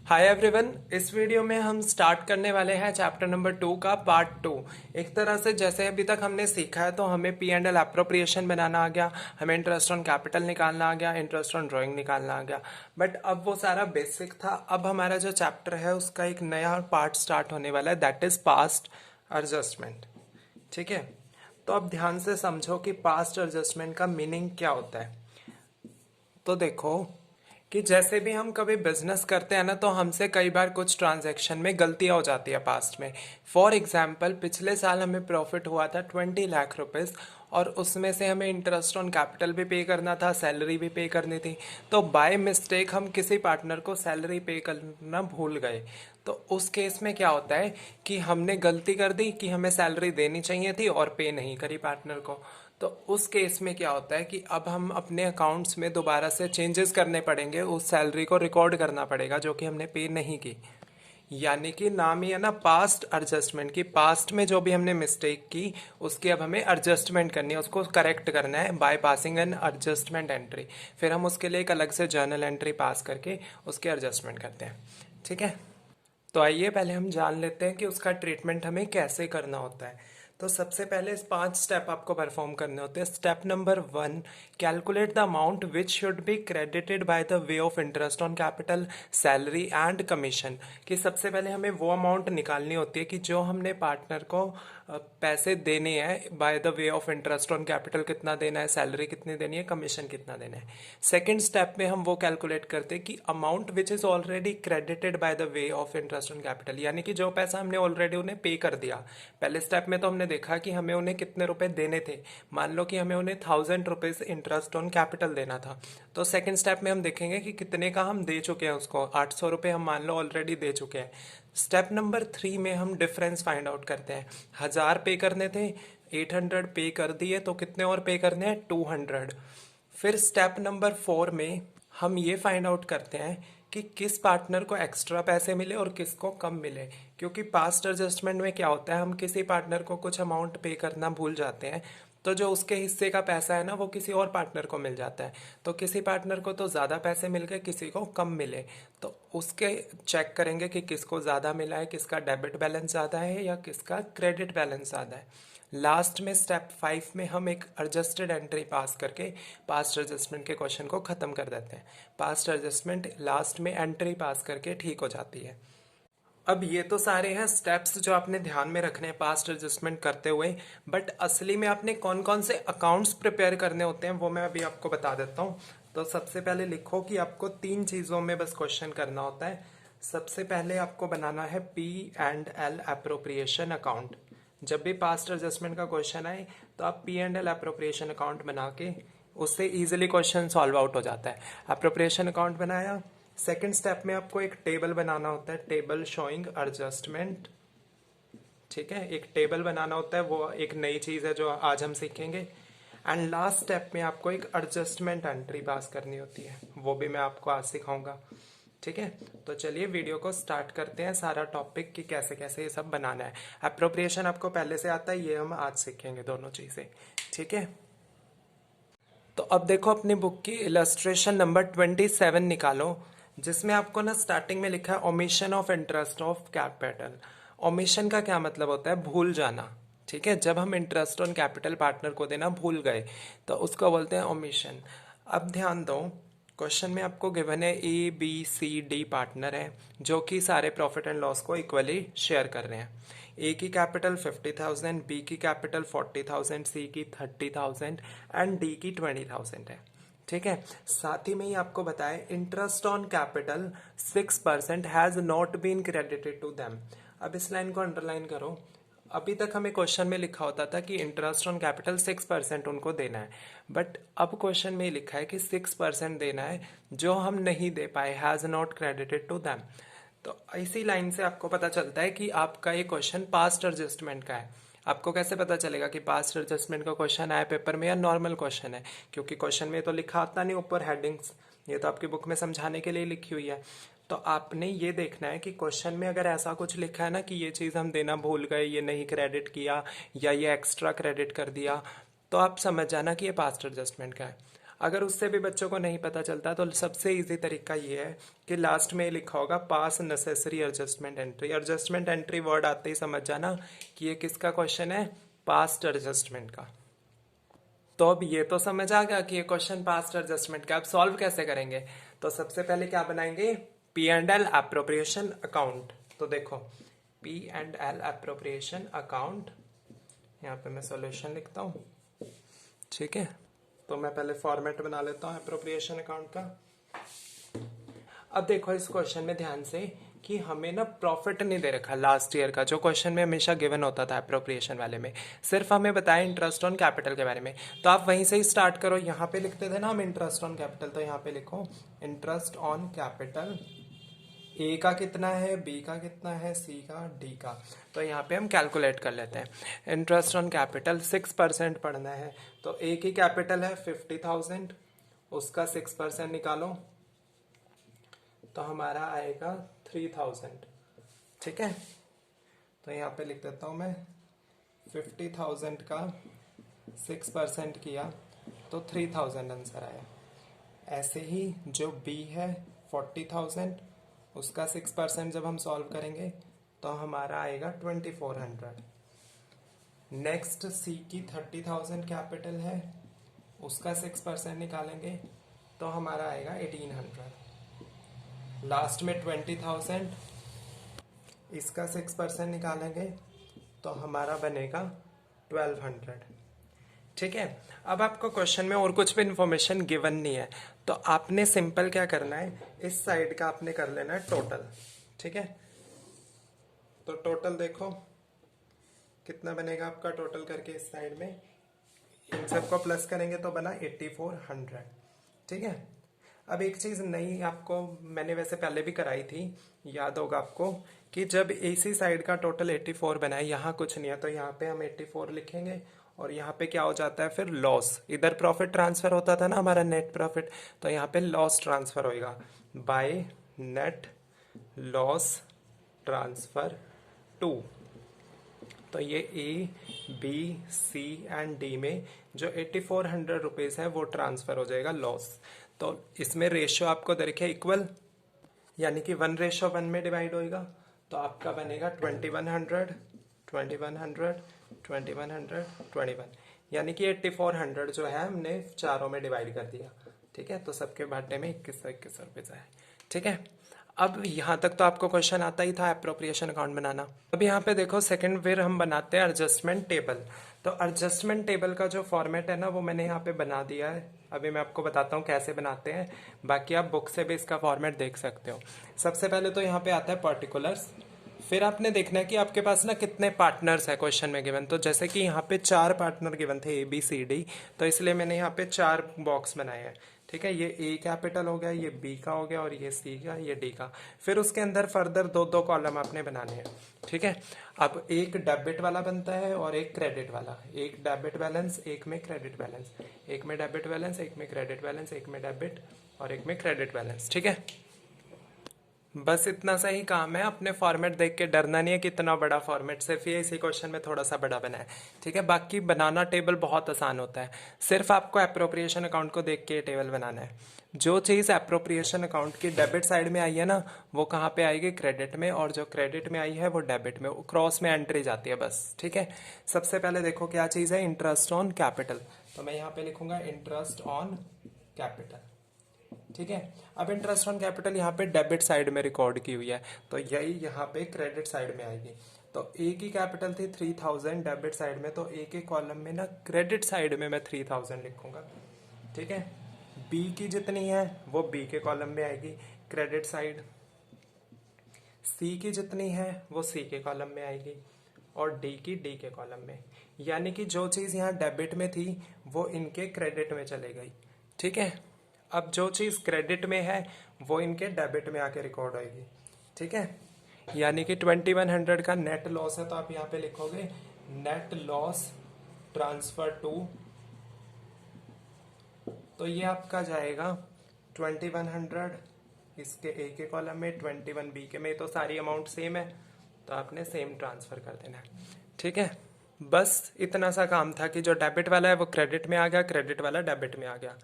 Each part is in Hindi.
हाय एवरीवन, इस वीडियो में हम स्टार्ट करने वाले हैं चैप्टर नंबर 2 का पार्ट 2। एक तरह से जैसे अभी तक हमने सीखा है तो हमें पी एंड एल एप्रोप्रिएशन बनाना आ गया, हमें इंटरेस्ट ऑन कैपिटल निकालना आ गया, इंटरेस्ट ऑन ड्राइंग निकालना आ गया। बट अब वो सारा बेसिक था। अब हमारा जो चैप्टर है उसका एक नया पार्ट स्टार्ट होने वाला है, दैट इज पास्ट एडजस्टमेंट। ठीक है, तो अब ध्यान से समझो कि पास्ट एडजस्टमेंट का मीनिंग क्या होता है। तो देखो कि जैसे भी हम कभी बिजनेस करते हैं ना, तो हमसे कई बार कुछ ट्रांजैक्शन में गलतियां हो जाती है पास्ट में। फॉर एग्जाम्पल, पिछले साल हमें प्रॉफिट हुआ था 20 लाख रुपीज, और उसमें से हमें इंटरेस्ट ऑन कैपिटल भी पे करना था, सैलरी भी पे करनी थी। तो बाय मिस्टेक हम किसी पार्टनर को सैलरी पे करना भूल गए। तो उस केस में क्या होता है कि हमने गलती कर दी कि हमें सैलरी देनी चाहिए थी और पे नहीं करी पार्टनर को। तो उस केस में क्या होता है कि अब हम अपने अकाउंट्स में दोबारा से चेंजेस करने पड़ेंगे, उस सैलरी को रिकॉर्ड करना पड़ेगा जो कि हमने पे नहीं की। यानी कि नाम ही है ना पास्ट एडजस्टमेंट की। पास्ट में जो भी हमने मिस्टेक की उसकी अब हमें एडजस्टमेंट करनी है, उसको करेक्ट करना है by passing an adjustment entry. फिर हम उसके लिए एक अलग से जर्नल एंट्री पास करके उसके एडजस्टमेंट करते हैं। ठीक है, तो आइए पहले हम जान लेते हैं कि उसका ट्रीटमेंट हमें कैसे करना होता है। तो सबसे पहले इस 5 स्टेप आपको परफॉर्म करने होते हैं। Step number 1, calculate the amount which should be credited by the way of interest on capital, salary and commission. कि सबसे पहले हमें वो अमाउंट निकालनी होती है कि जो हमने पार्टनर को पैसे देने हैं by the way of interest on capital कितना देना है, सैलरी कितनी देनी है, कमीशन कितना देना है। सेकेंड स्टेप में हम वो कैलकुलेट करते हैं कि amount which is already credited by the way of interest on capital, यानी कि जो पैसा हमने ऑलरेडी उन्हें पे कर दिया। पहले स्टेप में तो हमने देखा कि हमें उन्हें कितने रुपए देने थे। मान लो कि हमें उन्हें 1000 रुपीज इंटरेस्ट ऑन कैपिटल देना था। तो सेकेंड स्टेप में हम देखेंगे कि कितने का हम दे चुके हैं उसको। 800 रुपये हम मान लो ऑलरेडी दे चुके हैं। स्टेप नंबर 3 में हम डिफरेंस फाइंड आउट करते हैं। 1000 पे करने थे, 800 पे कर दिए, तो कितने और पे करने हैं, 200। फिर स्टेप नंबर 4 में हम ये फाइंड आउट करते हैं कि किस पार्टनर को एक्स्ट्रा पैसे मिले और किसको कम मिले। क्योंकि पास्ट एडजस्टमेंट में क्या होता है, हम किसी पार्टनर को कुछ अमाउंट पे करना भूल जाते हैं, तो जो उसके हिस्से का पैसा है ना वो किसी और पार्टनर को मिल जाता है। तो किसी पार्टनर को तो ज़्यादा पैसे मिल गए, किसी को कम मिले। तो उसके चेक करेंगे कि किसको ज़्यादा मिला है, किसका डेबिट बैलेंस ज़्यादा है या किसका क्रेडिट बैलेंस ज़्यादा है। लास्ट में स्टेप 5 में हम एक एडजस्टेड एंट्री पास करके पास्ट एडजस्टमेंट के क्वेश्चन को ख़त्म कर देते हैं। पास्ट एडजस्टमेंट लास्ट में एंट्री पास करके ठीक हो जाती है। अब ये तो सारे हैं स्टेप्स जो आपने ध्यान में रखने हैं पास्ट एडजस्टमेंट करते हुए। बट असली में आपने कौन कौन से अकाउंट्स प्रिपेयर करने होते हैं वो मैं अभी आपको बता देता हूँ। तो सबसे पहले लिखो कि आपको 3 चीज़ों में बस क्वेश्चन करना होता है। सबसे पहले आपको बनाना है P and L appropriation account. जब भी पास्ट एडजस्टमेंट का क्वेश्चन आए तो आप P and L appropriation account बना के उससे इजीली क्वेश्चन सॉल्व आउट हो जाता है। एप्रोप्रिएशन अकाउंट बनाया। सेकंड स्टेप में आपको एक टेबल बनाना होता है, टेबल शोइंग एडजस्टमेंट। ठीक है, एक टेबल बनाना होता है, वो एक नई चीज है जो आज हम सीखेंगे। एंड लास्ट स्टेप में आपको एक एडजस्टमेंट एंट्री पास करनी होती है, वो भी मैं आपको आज सिखाऊंगा। ठीक है, तो चलिए वीडियो को स्टार्ट करते हैं, सारा टॉपिक कि कैसे कैसे ये सब बनाना है। अप्रोप्रिएशन आपको पहले से आता है, ये हम आज सीखेंगे दोनों चीजें। ठीक है, तो अब देखो अपनी बुक की इलस्ट्रेशन नंबर 27 निकालो, जिसमें आपको ना स्टार्टिंग में लिखा है omission of interest of capital. Omission का क्या मतलब होता है, भूल जाना। ठीक है, जब हम इंटरेस्ट ऑन कैपिटल पार्टनर को देना भूल गए तो उसको बोलते हैं ओमिशन। अब ध्यान दो, क्वेश्चन में आपको गिवन है A B C D partner है जो कि सारे प्रॉफिट एंड लॉस को इक्वली शेयर कर रहे हैं। ए की कैपिटल 50,000, बी की कैपिटल 40,000, सी की 30,000 एंड डी की 20,000 है। ठीक है, साथ ही में ही आपको बताया interest on capital 6% has not been credited to them. अब इस लाइन को अंडरलाइन करो। अभी तक हमें क्वेश्चन में लिखा होता था कि इंटरेस्ट ऑन कैपिटल 6% उनको देना है, बट अब क्वेश्चन में लिखा है कि 6% देना है जो हम नहीं दे पाए, has not credited to them. तो इसी लाइन से आपको पता चलता है कि आपका ये क्वेश्चन पास्ट एडजस्टमेंट का है। आपको कैसे पता चलेगा कि पास्ट एडजस्टमेंट का क्वेश्चन आया पेपर में या नॉर्मल क्वेश्चन है, क्योंकि क्वेश्चन में तो लिखा आता नहीं ऊपर हेडिंग्स, ये तो आपकी बुक में समझाने के लिए लिखी हुई है। तो आपने ये देखना है कि क्वेश्चन में अगर ऐसा कुछ लिखा है ना कि ये चीज़ हम देना भूल गए, ये नहीं क्रेडिट किया या ये एक्स्ट्रा क्रेडिट कर दिया, तो आप समझ जाना कि ये पास्ट एडजस्टमेंट का है। अगर उससे भी बच्चों को नहीं पता चलता तो सबसे इजी तरीका ये है कि लास्ट में लिखा होगा पास necessary adjustment entry. Adjustment entry word आते ही समझ जाना कि ये किसका क्वेश्चन है, पास्ट एडजस्टमेंट का। तो अब ये तो समझ आ गया कि ये क्वेश्चन पास्ट एडजस्टमेंट का। अब सॉल्व कैसे करेंगे, तो सबसे पहले क्या बनाएंगे, P and L appropriation account. तो देखो P and L appropriation account, यहाँ पे मैं सॉल्यूशन लिखता हूँ, ठीक है। तो मैं पहले फॉर्मेट बना लेता हूँ एप्रोप्रिएशन अकाउंट का। अब देखो इस क्वेश्चन में ध्यान से कि हमें ना प्रॉफिट नहीं दे रखा लास्ट ईयर का, जो क्वेश्चन में हमेशा गिवन होता था एप्रोप्रिएशन वाले में, सिर्फ हमें बताया इंटरेस्ट ऑन कैपिटल के बारे में। तो आप वहीं से ही स्टार्ट करो, यहाँ पे लिखते थे ना हम इंटरेस्ट ऑन कैपिटल, तो यहाँ पे लिखो इंटरेस्ट ऑन कैपिटल, ए का कितना है, बी का कितना है, सी का, डी का। तो यहाँ पे हम कैलकुलेट कर लेते हैं। इंटरेस्ट ऑन कैपिटल 6% पढ़ना है, तो ए की कैपिटल है 50,000, उसका 6% निकालो तो हमारा आएगा 3,000, ठीक है। तो यहाँ पे लिख देता हूँ मैं 50,000 का 6% किया तो 3,000 आंसर आया। ऐसे ही जो बी है 40,000, उसका 6% जब हम सॉल्व करेंगे तो हमारा आएगा 2,400। नेक्स्ट सी की 30,000 कैपिटल है, उसका 6% निकालेंगे तो हमारा आएगा 1,800। लास्ट में 20,000, इसका 6% निकालेंगे तो हमारा बनेगा 1,200, ठीक है। अब आपको क्वेश्चन में और कुछ भी इंफॉर्मेशन गिवन नहीं है, तो आपने सिंपल क्या करना है, इस साइड का आपने कर लेना है टोटल, ठीक है। तो टोटल देखो कितना बनेगा आपका, टोटल करके इस साइड में इन सबको प्लस करेंगे तो बना 8,400, ठीक है। अब एक चीज नई आपको मैंने वैसे पहले भी कराई थी, याद होगा आपको, कि जब इसी साइड का टोटल 84 बना है, यहाँ कुछ नहीं है, तो यहाँ पे हम 84 लिखेंगे और यहाँ पे क्या हो जाता है फिर लॉस। इधर प्रॉफिट ट्रांसफर होता था ना हमारा नेट प्रॉफिट, तो यहाँ पे लॉस ट्रांसफर होएगा by net loss transfer to. तो ये A B C and D में जो 8,400 रुपीज है वो ट्रांसफर हो जाएगा लॉस। तो इसमें रेशियो आपको देखे इक्वल, यानी कि 1:1 में डिवाइड होएगा, तो आपका बनेगा 2,100 2,100 2,100 21, यानी कि 8,400 जो है हमने चारों में डिवाइड कर दिया, ठीक है। तो सबके भाटे में 21 रुपीज है, ठीक है। अब यहाँ तक तो आपको क्वेश्चन आता ही था एप्रोप्रिएशन अकाउंट बनाना। अब यहाँ पे देखो सेकंड फिर हम बनाते हैं एडजस्टमेंट टेबल। तो एडजस्टमेंट टेबल का जो फॉर्मेट है ना वो मैंने यहाँ पे बना दिया है, अभी मैं आपको बताता हूँ कैसे बनाते हैं, बाकी आप बुक से भी इसका फॉर्मेट देख सकते हो। सबसे पहले तो यहाँ पे आता है पर्टिकुलर्स, फिर आपने देखना है कि आपके पास ना कितने पार्टनर्स है क्वेश्चन में गिवन। तो जैसे कि यहाँ पे 4 पार्टनर गिवन थे ए बी सी डी, तो इसलिए मैंने यहाँ पे 4 बॉक्स बनाए हैं, ठीक है। ये ए कैपिटल हो गया, ये बी का हो गया और ये सी का, ये डी का। फिर उसके अंदर फर्दर 2-2 कॉलम आपने बनाने हैं, ठीक है। अब एक डेबिट वाला बनता है और एक क्रेडिट वाला, एक डेबिट बैलेंस एक में क्रेडिट बैलेंस, एक में डेबिट बैलेंस एक में क्रेडिट बैलेंस, एक में डेबिट और एक में क्रेडिट बैलेंस, ठीक है। बस इतना सा ही काम है, अपने फॉर्मेट देख के डरना नहीं है कि इतना बड़ा फॉर्मेट, सिर्फ ये इसी क्वेश्चन में थोड़ा सा बड़ा बना है, ठीक है। बाकी बनाना टेबल बहुत आसान होता है, सिर्फ आपको एप्रोप्रिएशन अकाउंट को देख के टेबल बनाना है। जो चीज़ एप्रोप्रिएशन अकाउंट की डेबिट साइड में आई है ना वो कहाँ पे आएगी, क्रेडिट में, और जो क्रेडिट में आई है वो डेबिट में, क्रॉस में एंट्री जाती है बस, ठीक है। सबसे पहले देखो क्या चीज़ है, इंटरेस्ट ऑन कैपिटल, तो मैं यहाँ पे लिखूंगा इंटरेस्ट ऑन कैपिटल, ठीक है। अब इंटरेस्ट ऑन कैपिटल यहाँ पे डेबिट साइड में रिकॉर्ड की हुई है, तो यही यहाँ पे क्रेडिट साइड में आएगी। तो ए की कैपिटल थी 3,000 डेबिट साइड में, तो ए के कॉलम में ना क्रेडिट साइड में मैं 3,000 लिखूंगा, ठीक है। बी की जितनी है वो बी के कॉलम में आएगी क्रेडिट साइड, सी की जितनी है वो सी के कॉलम में आएगी और डी की डी के कॉलम में, यानी कि जो चीज यहाँ डेबिट में थी वो इनके क्रेडिट में चले गई, ठीक है। अब जो चीज क्रेडिट में है वो इनके डेबिट में आके रिकॉर्ड होगी, ठीक है। यानी कि 2,100 का नेट लॉस है, तो आप यहाँ पे लिखोगे नेट लॉस ट्रांसफर टू, तो ये आपका जाएगा 2,100 इसके ए के कॉलम में, 21 बी के में, तो सारी अमाउंट सेम है तो आपने सेम ट्रांसफर कर देना है, ठीक है। बस इतना सा काम था कि जो डेबिट वाला है वो क्रेडिट में आ गया, क्रेडिट वाला डेबिट में आ गया,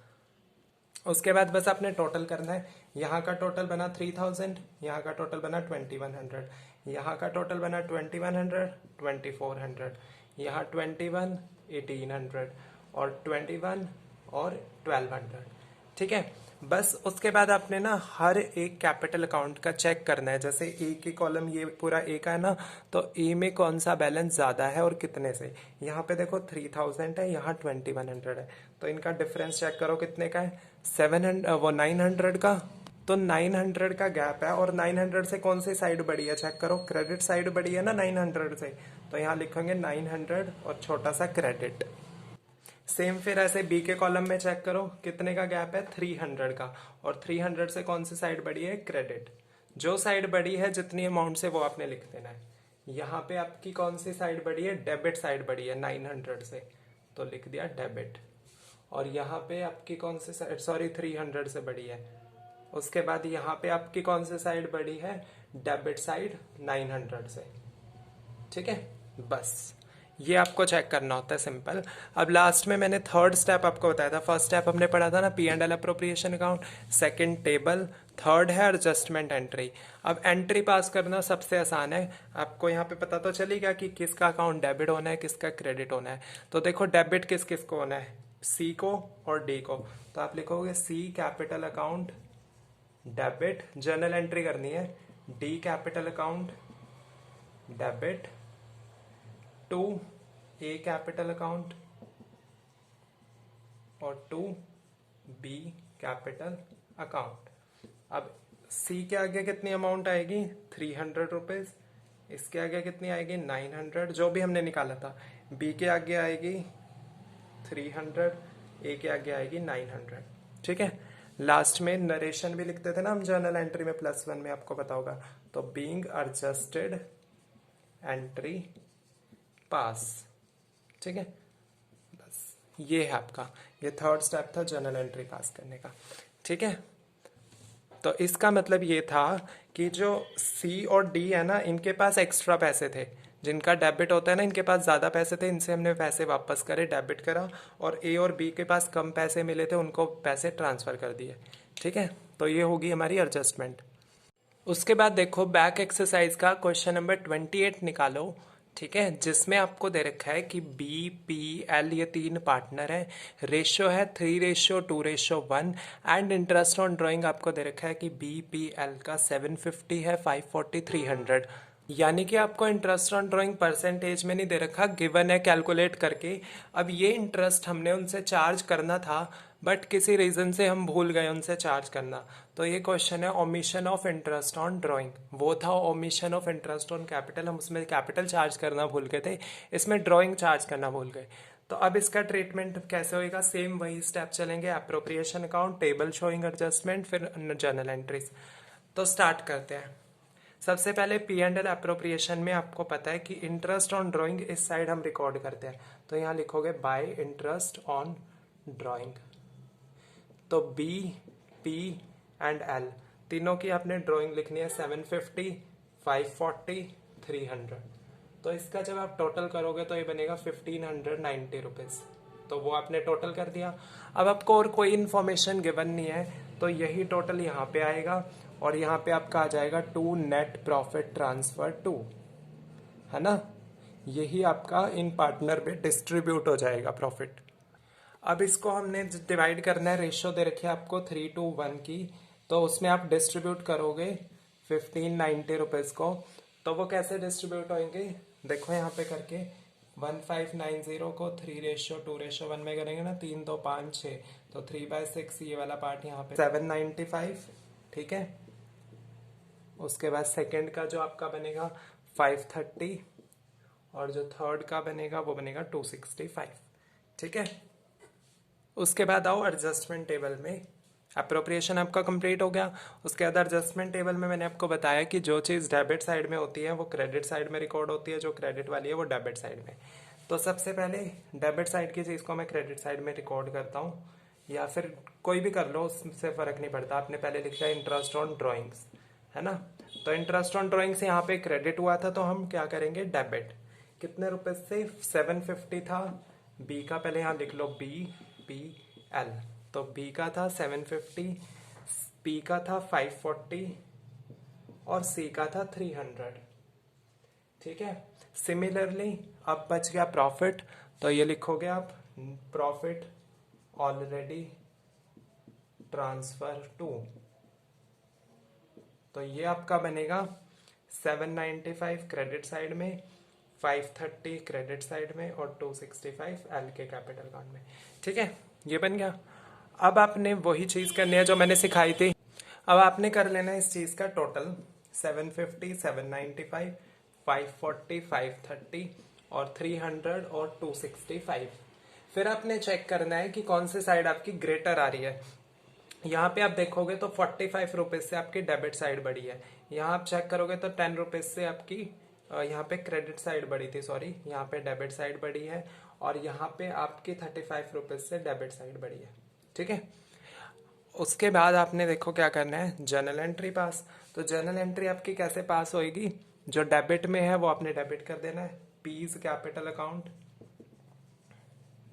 उसके बाद बस आपने टोटल करना है। यहाँ का टोटल बना 3000, यहाँ का टोटल बना 2100, यहाँ का टोटल बना 2100, 2400, यहाँ 21, 1800 और 21 और 1200। ठीक है, बस उसके बाद आपने ना हर एक कैपिटल अकाउंट का चेक करना है। जैसे ए की कॉलम ये पूरा ए का है ना, तो ए में कौन सा बैलेंस ज्यादा है और कितने से। यहाँ पे देखो 3000 है, यहाँ 2100 है, तो इनका डिफरेंस चेक करो कितने का है, 700 वो 900 का। तो 900 का गैप है, और 900 से कौन सी साइड बढ़ी है चेक करो, क्रेडिट साइड बढ़ी है ना 900 से, तो यहाँ लिखेंगे 900 और छोटा सा क्रेडिट। सेम फिर ऐसे बी के कॉलम में चेक करो कितने का गैप है, 300 का, और 300 से कौन सी साइड बढ़ी है, क्रेडिट। जो साइड बढ़ी है जितनी अमाउंट से वो आपने लिख देना है। यहाँ पे आपकी कौन सी साइड बढ़ी है, डेबिट साइड बढ़ी है 900 से, तो लिख दिया डेबिट। और यहाँ पे आपकी कौन सी साइड, सॉरी 300 से बढ़ी है। उसके बाद यहाँ पे आपकी कौन सी साइड बढ़ी है, डेबिट साइड 900 से। ठीक है, बस ये आपको चेक करना होता है, सिंपल। अब लास्ट में मैंने थर्ड स्टेप आपको बताया था। फर्स्ट स्टेप हमने पढ़ा था ना P and L appropriation account, second table, third है एडजस्टमेंट एंट्री। अब एंट्री पास करना सबसे आसान है, आपको यहाँ पे पता तो चलेगा कि किसका अकाउंट डेबिट होना है, किसका क्रेडिट होना है। तो देखो डेबिट किस किस को होना है, सी को और डी को। तो आप लिखोगे C capital account debit, journal entry करनी है, D capital account debit to A capital account और टू बी कैपिटल अकाउंट। अब सी के आगे कितनी अमाउंट आएगी, 300 रुपीज, इसके आगे कितनी आएगी 900 जो भी हमने निकाला था, बी के आगे आएगी 300, ए के आगे आएगी 900। ठीक है, लास्ट में नरेशन भी लिखते थे ना हम जर्नल एंट्री में +1 में, आपको पता होगा। तो बीइंग एडजस्टेड एंट्री पास। ठीक है, बस ये है आपका, ये थर्ड स्टेप था जर्नल एंट्री पास करने का। ठीक है, तो इसका मतलब ये था कि जो सी और डी है ना, इनके पास एक्स्ट्रा पैसे थे, जिनका डेबिट होता है ना, इनके पास ज्यादा पैसे थे, इनसे हमने पैसे वापस करे, डेबिट करा। और ए और बी के पास कम पैसे मिले थे, उनको पैसे ट्रांसफर कर दिए। ठीक है, तो ये होगी हमारी एडजस्टमेंट। उसके बाद देखो बैक एक्सरसाइज का क्वेश्चन नंबर 28 निकालो। ठीक है, जिसमें आपको दे रखा है कि बी पी एल ये 3 पार्टनर है, रेशियो है 3:2:1 एंड इंटरेस्ट ऑन ड्राइंग आपको दे रखा है कि बी पी एल का 750 है, 540, 300। यानी कि आपको इंटरेस्ट ऑन ड्राइंग परसेंटेज में नहीं दे रखा, गिवन है कैलकुलेट करके। अब ये इंटरेस्ट हमने उनसे चार्ज करना था, बट किसी रीजन से हम भूल गए उनसे चार्ज करना। तो ये क्वेश्चन है omission of interest on drawing. वो था omission of interest on capital, हम उसमें कैपिटल चार्ज करना भूल गए थे, इसमें ड्राइंग चार्ज करना भूल गए। तो अब इसका ट्रीटमेंट कैसे होएगा, सेम वही स्टेप चलेंगे, appropriation account, table showing adjustment, फिर जर्नल एंट्रीज। तो स्टार्ट करते हैं। सबसे पहले पी एंड एल अप्रोप्रिएशन में आपको पता है कि इंटरेस्ट ऑन ड्राइंग इस साइड हम रिकॉर्ड करते हैं, तो यहाँ लिखोगे बाय इंटरेस्ट ऑन ड्राइंग। तो बी पी एंड एल तीनों की आपने ड्राइंग लिखनी है, 750, 540, 300। तो इसका जब आप टोटल करोगे तो ये बनेगा 1590 रुपीज। तो वो आपने टोटल कर दिया। अब आपको और कोई इन्फॉर्मेशन गिवन नहीं है, तो यही टोटल यहाँ पे आएगा, और यहाँ पे आपका आ जाएगा to net profit transfer to, है ना। यही आपका इन पार्टनर पे डिस्ट्रीब्यूट हो जाएगा प्रॉफिट। अब इसको हमने डिवाइड करना है, रेशियो दे रखी है आपको 3:1 की, तो उसमें आप डिस्ट्रीब्यूट करोगे 1590 रुपीज को। तो वो कैसे डिस्ट्रीब्यूट होंगे, देखो यहाँ पे करके 1590 को 3:2:1 में करेंगे ना, 3 2 5 6, तो 3/6 ये वाला पार्ट यहाँ पे 795। ठीक है, उसके बाद सेकंड का जो आपका बनेगा 530, और जो थर्ड का बनेगा वो बनेगा 265। ठीक है, उसके बाद आओ एडजस्टमेंट टेबल में। अप्रोप्रिएशन आपका कंप्लीट हो गया। उसके बाद एडजस्टमेंट टेबल में मैंने आपको बताया कि जो चीज़ डेबिट साइड में होती है वो क्रेडिट साइड में रिकॉर्ड होती है, जो क्रेडिट वाली है वो डेबिट साइड में। तो सबसे पहले डेबिट साइड की चीज़ को मैं क्रेडिट साइड में रिकॉर्ड करता हूँ, या फिर कोई भी कर लो, उससे फर्क नहीं पड़ता। आपने पहले लिखा है इंटरेस्ट ऑन ड्रॉइंग्स, है ना। तो इंटरेस्ट ऑन ड्रॉइंग से यहाँ पे क्रेडिट हुआ था, तो हम क्या करेंगे, डेबिट। कितने रुपए से, 750 था। बी का पहले यहाँ लिख लो, बी पी एल, तो बी का था 750, पी का था 540 और सी का था 300। ठीक है। सिमिलरली अब बच गया प्रॉफिट, तो ये लिखोगे आप प्रॉफिट ऑलरेडी ट्रांसफर टू। तो ये आपका बनेगा 795 क्रेडिट साइड में, 530 क्रेडिट साइड में और 265 एल के कैपिटल अकाउंट में। ठीक है, ये बन गया। अब आपने वही चीज करनी है जो मैंने सिखाई थी। अब आपने कर लेना है इस चीज का टोटल 750, 795, 540, 530 और 300 और 265। फिर आपने चेक करना है कि कौन सी साइड आपकी ग्रेटर आ रही है। यहाँ पे आप देखोगे तो 45 रुपीज से आपकी डेबिट साइड बढ़ी है। यहाँ आप चेक करोगे तो 10 रुपीज से आपकी यहाँ पे क्रेडिट साइड बढ़ी थी, सॉरी, यहाँ पे डेबिट साइड बढ़ी है और यहाँ पे आपकी 35 रुपीज से डेबिट साइड बढ़ी है। ठीक है। उसके बाद आपने देखो क्या करना है, जर्नल एंट्री पास। तो जर्नल एंट्री आपकी कैसे पास होएगी, जो डेबिट में है वो आपने डेबिट कर देना है, P's capital account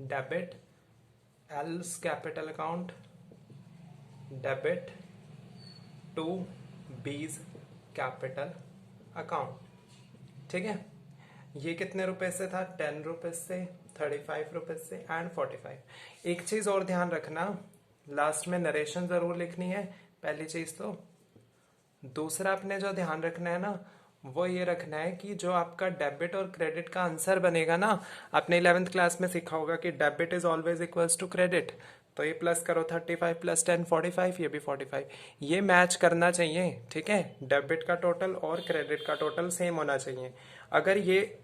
debit, L's capital account debit to B's capital account. ठीक है। ये कितने रुपए से था, 10 रुपीज से, 35 रुपीज से एंड 45। एक चीज और ध्यान रखना, लास्ट में नरेशन जरूर लिखनी है, पहली चीज तो। दूसरा आपने जो ध्यान रखना है ना, वो ये रखना है कि जो आपका डेबिट और क्रेडिट का आंसर बनेगा ना, आपने 11th क्लास में सीखा होगा कि debit is always equals to credit. तो ये प्लस करो 35 प्लस 10 45, ये भी 45, ये मैच करना चाहिए। ठीक है, डेबिट का टोटल और क्रेडिट का टोटल सेम होना चाहिए। अगर ये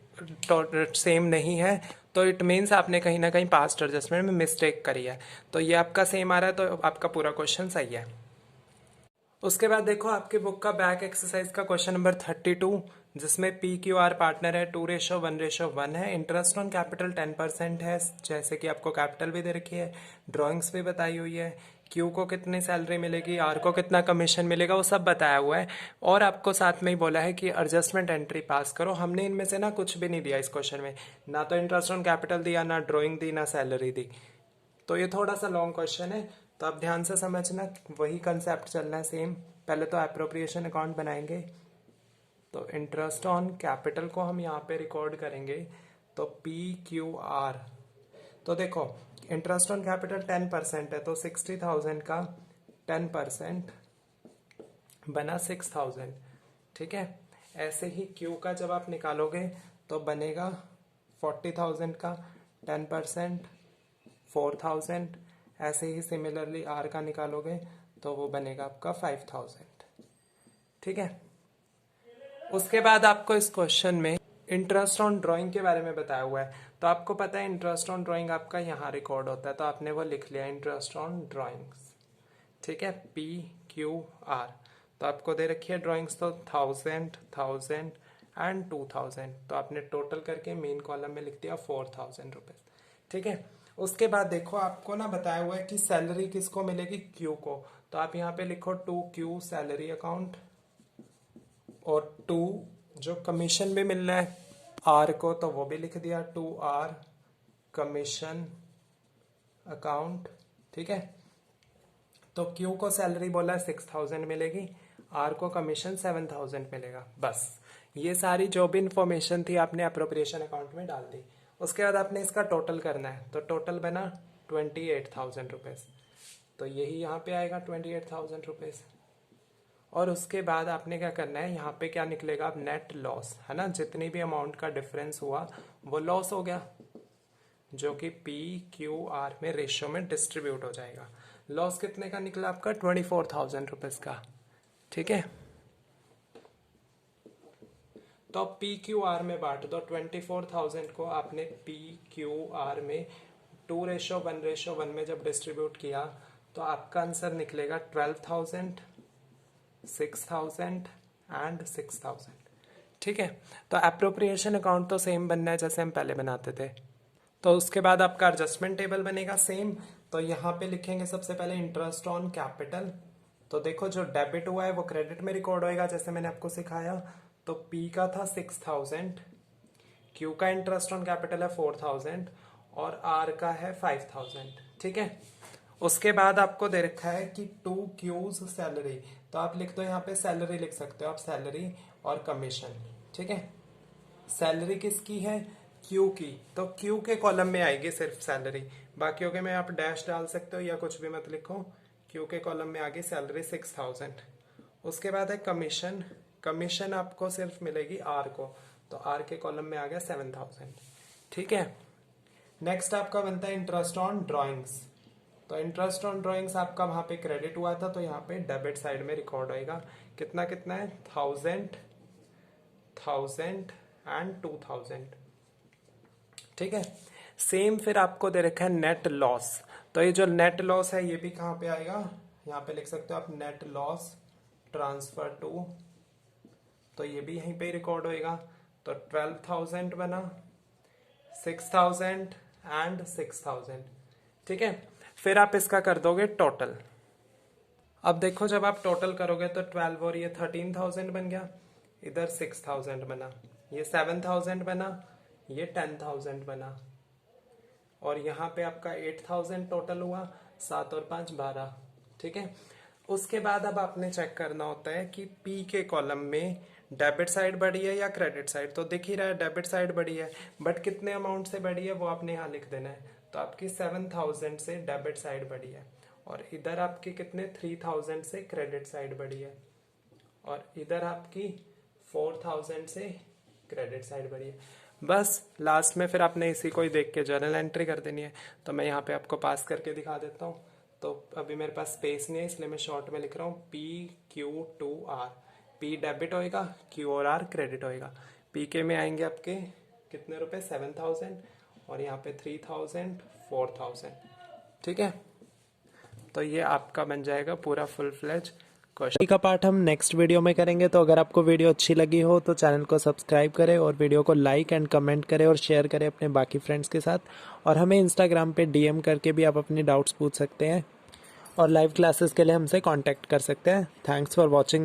सेम नहीं है तो इट मीन्स आपने कहीं ना कहीं पास्ट एडजस्टमेंट में मिस्टेक करी है। तो ये आपका सेम आ रहा है तो आपका पूरा क्वेश्चन सही है। उसके बाद देखो आपके बुक का बैक एक्सरसाइज का क्वेश्चन नंबर 32, जिसमें पी क्यू आर पार्टनर है, 2:1:1 है, इंटरेस्ट ऑन कैपिटल 10% है, जैसे कि आपको कैपिटल भी दे रखी है, ड्राइंग्स भी बताई हुई है, क्यू को कितनी सैलरी मिलेगी, आर को कितना कमीशन मिलेगा, वो सब बताया हुआ है। और आपको साथ में ही बोला है कि एडजस्टमेंट एंट्री पास करो। हमने इनमें से ना कुछ भी नहीं दिया इस क्वेश्चन में, ना तो इंटरेस्ट ऑन कैपिटल दिया, ना ड्राइंग दी, ना सैलरी दी। तो ये थोड़ा सा लॉन्ग क्वेश्चन है, तो आप ध्यान से समझना, वही कंसेप्ट चलना है सेम। पहले तो एप्रोप्रिएशन अकाउंट बनाएंगे, तो इंटरेस्ट ऑन कैपिटल को हम यहाँ पे रिकॉर्ड करेंगे, तो पी क्यू आर। तो देखो इंटरेस्ट ऑन कैपिटल 10% है, तो 60,000 का 10% बना 6,000। ठीक है। ऐसे ही क्यू का जब आप निकालोगे तो बनेगा 40,000 का 10% 4,000। ऐसे ही सिमिलरली आर का निकालोगे तो वो बनेगा आपका 5,000। ठीक है। उसके बाद आपको इस क्वेश्चन में इंटरेस्ट ऑन ड्राइंग के बारे में बताया हुआ है। तो आपको पता है इंटरेस्ट ऑन ड्राइंग आपका यहाँ रिकॉर्ड होता है, तो आपने वो लिख लिया इंटरेस्ट ऑन ड्राइंग्स। ठीक है, पी क्यू आर। तो आपको दे रखी है ड्राइंग्स तो 1000, 1000 एंड 2000। तो आपने टोटल करके मेन कॉलम में लिख दिया 4,000 रुपीज। ठीक है। उसके बाद देखो आपको ना बताया हुआ है कि सैलरी किसको मिलेगी, क्यू को। तो आप यहाँ पे लिखो 2Q सैलरी अकाउंट, और 2 जो कमीशन भी मिलना है आर को, तो वो भी लिख दिया 2R कमीशन अकाउंट। ठीक है। तो क्यू को सैलरी बोला 6,000 मिलेगी, आर को कमीशन 7,000 मिलेगा। बस ये सारी जो भी इंफॉर्मेशन थी आपने अप्रोप्रिएशन अकाउंट में डाल दी। उसके बाद आपने इसका टोटल करना है, तो टोटल बना 28,000 रुपीज। तो यही यहाँ पे आएगा 28,000 रुपीज। और उसके बाद आपने क्या करना है, यहाँ पे क्या निकलेगा, अब नेट लॉस है ना, जितनी भी अमाउंट का डिफरेंस हुआ वो लॉस हो गया, जो कि पी क्यू आर में रेशियो में डिस्ट्रीब्यूट हो जाएगा। लॉस कितने का निकला आपका, 24,000 रुपीज का। ठीक है। तो पी क्यू आर में बांट दो, 24,000 को आपने पी क्यू आर में 2:1:1 में जब डिस्ट्रीब्यूट किया तो आपका आंसर निकलेगा 12,000, 6,000 एंड 6,000। ठीक है। तो एप्रोप्रिएशन अकाउंट तो सेम बनना है जैसे हम पहले बनाते थे। तो उसके बाद आपका एडजस्टमेंट टेबल बनेगा सेम। तो यहाँ पे लिखेंगे सबसे पहले इंटरेस्ट ऑन कैपिटल। तो देखो जो डेबिट हुआ है वो क्रेडिट में रिकॉर्ड होएगा जैसे मैंने आपको सिखाया। तो पी का था 6,000, क्यू का इंटरेस्ट ऑन कैपिटल है 4,000 और आर का है 5,000। ठीक है। उसके बाद आपको दे रखा है कि टू क्यूज सैलरी, तो आप लिख दो यहाँ पे सैलरी लिख सकते हो आप, सैलरी और कमीशन। ठीक है, सैलरी किसकी है, क्यू की, तो क्यू के कॉलम में आएगी सिर्फ सैलरी, बाकियों के में आप डैश डाल सकते हो या कुछ भी मत लिखो। क्यू के कॉलम में आगे सैलरी 6000। उसके बाद है कमीशन, कमीशन आपको सिर्फ मिलेगी आर को, तो आर के कॉलम में आ गया 7000। ठीक है, नेक्स्ट आपका बनता है इंटरेस्ट ऑन ड्राइंग्स, तो इंटरेस्ट ऑन ड्राइंग्स आपका वहां पे क्रेडिट हुआ था, तो यहाँ पे डेबिट साइड में रिकॉर्ड होएगा। कितना कितना है, 1000 एंड 2000। ठीक है, सेम फिर आपको दे रखा है नेट लॉस, तो ये जो नेट लॉस है ये भी कहाँ पे आएगा, यहाँ पे लिख सकते हो आप नेट लॉस ट्रांसफर टू, तो ये भी यहीं पे रिकॉर्ड होएगा। तो 12,000 बना, 6,000 एंड 6,000। ठीक है, फिर आप इसका कर दोगे टोटल। अब देखो जब आप टोटल करोगे तो 12 और ये 13,000 बन गया, इधर 6,000 बना, ये 7,000 बना, ये 10,000 बना, और यहाँ पे आपका 8,000 टोटल हुआ, 7 और 5 12। ठीक है, उसके बाद अब आपने चेक करना होता है कि पी के कॉलम में डेबिट साइड बढ़ी है या क्रेडिट साइड, तो दिख ही रहा है डेबिट साइड बढ़ी है, बट कितने अमाउंट से बढ़ी है वो आपने यहाँ लिख देना है। तो आपकी 7,000 से डेबिट साइड बढ़ी है, और इधर आपकी कितने 3,000 से क्रेडिट साइड बढ़ी है, और इधर आपकी 4,000 से क्रेडिट साइड बढ़ी है। बस लास्ट में फिर आपने इसी को ही देख के जर्नल एंट्री कर देनी है। तो मैं यहाँ पे आपको पास करके दिखा देता हूँ, तो अभी मेरे पास स्पेस नहीं है इसलिए मैं शॉर्ट में लिख रहा हूँ PQ2R। पी डेबिट होएगा, क्यू और आर क्रेडिट होएगा। पी के में आएंगे आपके कितने रुपए 7,000, और यहाँ पे 3,000 4,000। ठीक है, तो ये आपका बन जाएगा पूरा फुल फ्लेज क्वेश्चन का पार्ट हम नेक्स्ट वीडियो में करेंगे। तो अगर आपको वीडियो अच्छी लगी हो तो चैनल को सब्सक्राइब करें और वीडियो को लाइक एंड कमेंट करें और शेयर करें अपने बाकी फ्रेंड्स के साथ, और हमें इंस्टाग्राम पे DM करके भी आप अपनी डाउट्स पूछ सकते हैं, और लाइव क्लासेस के लिए हमसे कांटेक्ट कर सकते हैं। Thanks for watching.